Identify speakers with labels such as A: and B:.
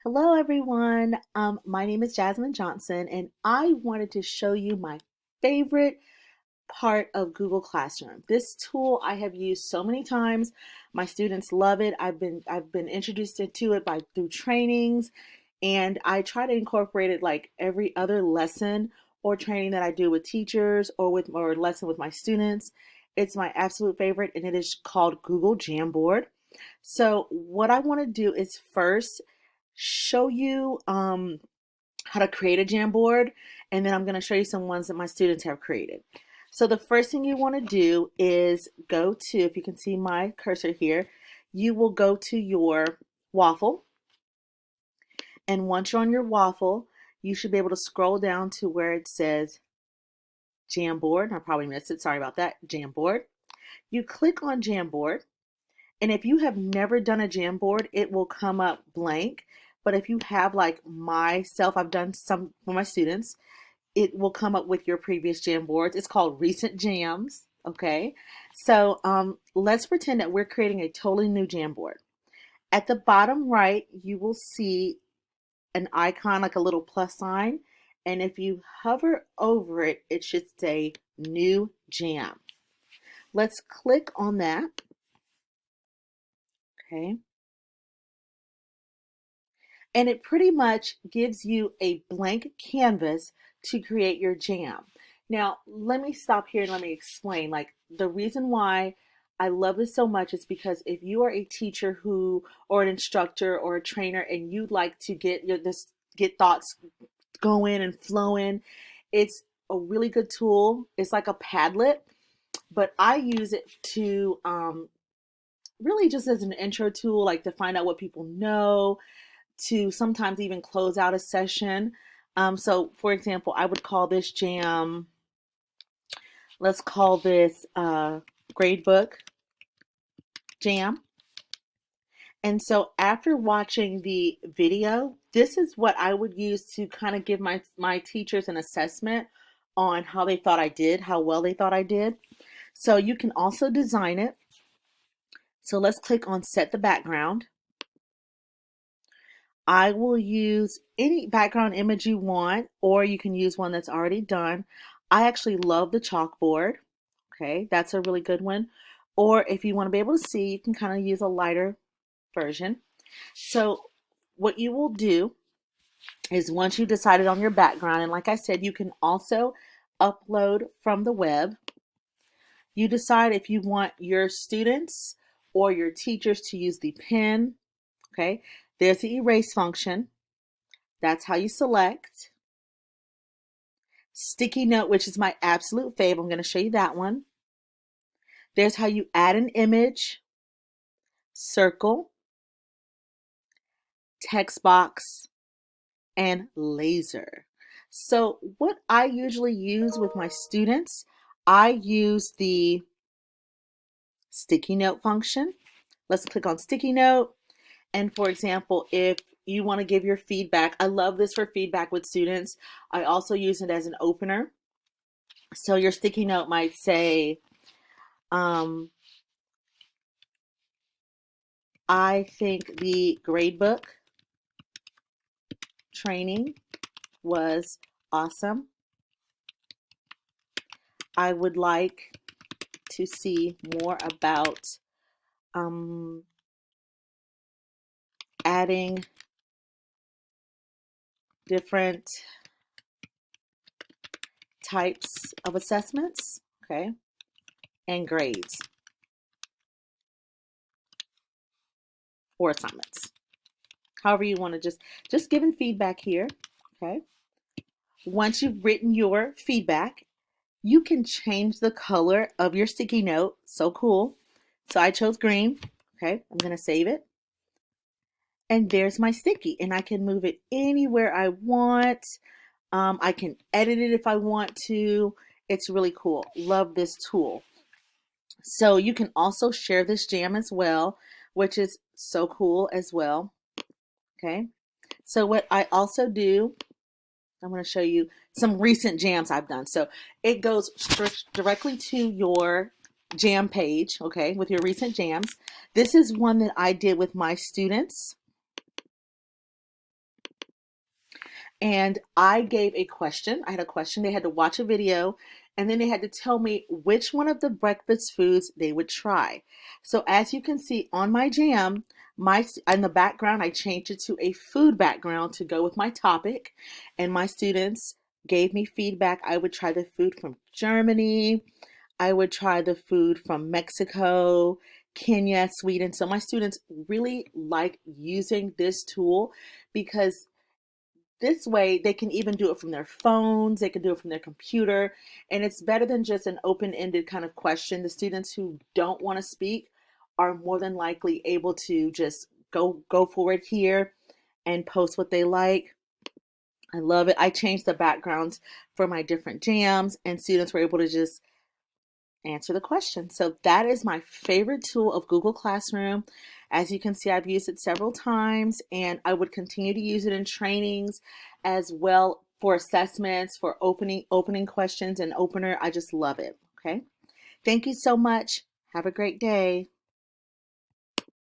A: Hello, everyone. My name is Jasmine Johnson, and I wanted to show you my favorite part of Google Classroom. This tool I have used so many times. My students love it. I've been introduced to it through trainings, and I try to incorporate it like every other lesson or training that I do with teachers or lesson with my students. It's my absolute favorite, and it is called Google Jamboard. So what I want to do is first show you how to create a Jamboard, and then I'm going to show you some ones that my students have created. So the first thing you want to do is go to, if you can see my cursor here, you will go to your waffle, and once you're on your waffle, you should be able to scroll down to where it says Jamboard. I probably missed it, sorry about that, Jamboard. You click on Jamboard, and if you have never done a Jamboard, it will come up blank. But if you have, like myself, I've done some for my students, it will come up with your previous Jamboards. It's called Recent Jams. Okay. So let's pretend that we're creating a totally new Jamboard. At the bottom right, you will see an icon like a little plus sign. And if you hover over it, it should say New Jam. Let's click on that. Okay. And it pretty much gives you a blank canvas to create your jam. Now, let me stop here and let me explain. Like, the reason why I love this so much is because if you are a teacher or an instructor or a trainer, and you'd like to get thoughts going and flowing, it's a really good tool. It's like a Padlet, but I use it to really just as an intro tool, like to find out what people know, to sometimes even close out a session. So for example, I would call this jam, let's call this gradebook jam. And so after watching the video, this is what I would use to kind of give my teachers an assessment on how they thought I did, how well they thought I did. So you can also design it. So let's click on set the background. I will use any background image you want, or you can use one that's already done. I actually love the chalkboard. Okay, that's a really good one. Or if you want to be able to see, you can kind of use a lighter version. So what you will do is, once you decided on your background, and like I said, you can also upload from the web. You decide if you want your students or your teachers to use the pen. Okay, there's the erase function. That's how you select. Sticky note, which is my absolute favorite. I'm going to show you that one. There's how you add an image, circle, text box, and laser. So what I usually use with my students, I use the sticky note function. Let's click on sticky note. And for example, if you want to give your feedback, I love this for feedback with students. I also use it as an opener. So your sticky note might say, I think the gradebook training was awesome. I would like to see more about adding different types of assessments, okay, and grades or assignments. However you want to just giving feedback here, okay? Once you've written your feedback, you can change the color of your sticky note. So cool. So I chose green. Okay, I'm going to save it. And there's my sticky, and I can move it anywhere I want. I can edit it if I want to. It's really cool. Love this tool. So you can also share this jam as well, which is so cool as well. Okay. So what I also do, I'm going to show you some recent jams I've done. So it goes directly to your jam page, okay, with your recent jams. This is one that I did with my students. and I gave a question. I had a question. They had to watch a video, and then they had to tell me which one of the breakfast foods they would try. So as you can see on my jam, my in the background, I changed it to a food background to go with my topic, and my students gave me feedback. I would try the food from Germany. I would try the food from Mexico, Kenya, Sweden. So my students really like using this tool because this way they can even do it from their phones, they can do it from their computer, and it's better than just an open-ended kind of question. The students who don't want to speak are more than likely able to just go forward here and post what they like. I love it. I changed the backgrounds for my different jams, and students were able to just answer the question. So that is my favorite tool of Google Classroom. As you can see, I've used it several times, and I would continue to use it in trainings as well for assessments, for opening questions and opener. I just love it. Okay. Thank you so much. Have a great day.